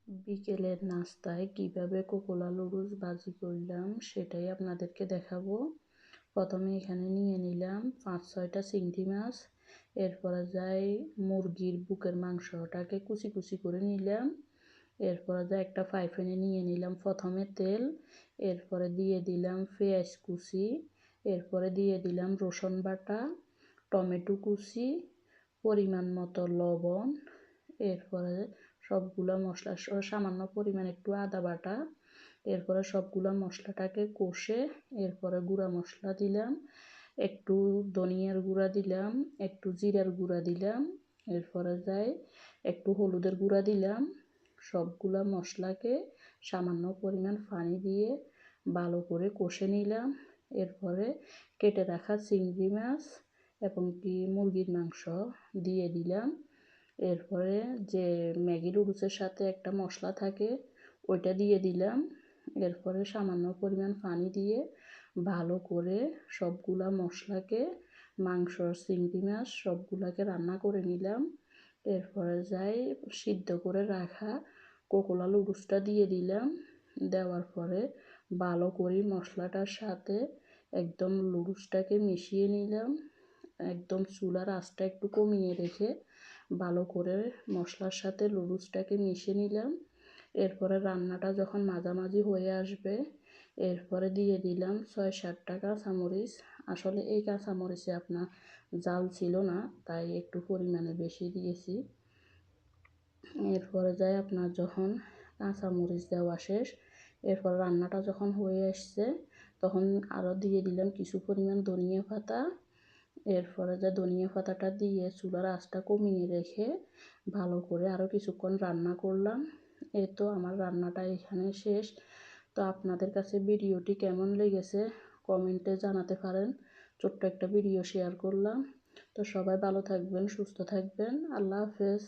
বিকেলের নাস্তায় কিভাবে কোকোলা লুডুস ভাজি করলাম সেটাই আপনাদেরকে দেখাবো। প্রথমে এখানে নিয়ে নিলাম 5-6টা চিংড়ি মাছ। এরপরে যাই মুরগির বুকের মাংসটাকে কুচি কুচি করে নিলাম। এরপরে যাই একটা ফ্রাই প্যানে নিয়ে নিলাম প্রথমে তেল। এরপরে দিয়ে দিলাম পেঁয়াজ কুচি। এরপরে দিয়ে দিলাম রসুন বাটা, টমেটো কুচি, পরিমাণ মতো লবণ। এরপরে সবগুলা মশলা সামান্য পরিমাণ একটু আদা বাটা। এরপরে সবগুলা মশলাটাকে কষে এরপরে গুঁড়া মশলা দিলাম, একটু ধনিয়ার গুঁড়া দিলাম, একটু জিরার গুঁড়া দিলাম। এরপরে যাই একটু হলুদের গুঁড়া দিলাম। সবগুলা মশলাকে সামান্য পরিমাণ পানি দিয়ে ভালো করে কষে নিলাম। এরপরে কেটে রাখা চিংড়ি মাছ এবং কি মুরগির মাংস দিয়ে দিলাম। এরপরে যে ম্যাগি নুডলসের সাথে একটা মশলা থাকে ওইটা দিয়ে দিলাম। এরপরে সামান্য পরিমাণ পানি দিয়ে ভালো করে সবগুলা মশলাকে, মাংস, চিংড়ি মাছ সবগুলাকে রান্না করে নিলাম। এরপরে যাই সিদ্ধ করে রাখা কোকোলা লুডুসটা দিয়ে দিলাম। দেওয়ার পরে ভালো করে মশলাটার সাথে একদম লুডুসটাকে মিশিয়ে নিলাম। একদম চুলার আঁচটা একটু কমিয়ে রেখে ভালো করে মশলার সাথে লুডুসটাকে মিশিয়ে নিলাম। এরপরে রান্নাটা যখন মাঝামাঝি হয়ে আসবে এরপরে দিয়ে দিলাম 6-7টা কাঁচামরিচ। আসলে এই কাঁচামরিচে আপনার জাল ছিল না, তাই একটু পরিমাণে বেশি দিয়েছি। এরপরে যাই আপনার যখন কাঁচামরিচ দেওয়া শেষ, এরপর রান্নাটা যখন হয়ে আসছে তখন আরও দিয়ে দিলাম কিছু পরিমাণ ধনিয়া পাতা। এরপরে যে ধনিয়া পাতাটা দিয়ে চুলার আঁচটা কমিয়ে রেখে ভালো করে আরও কিছুক্ষণ রান্না করলাম। এই তো আমার রান্নাটা এখানে শেষ। তো আপনাদের কাছে ভিডিওটি কেমন লেগেছে কমেন্টে জানাতে পারেন। ছোট্ট একটা ভিডিও শেয়ার করলাম। তো সবাই ভালো থাকবেন, সুস্থ থাকবেন। আল্লাহ হাফেজ।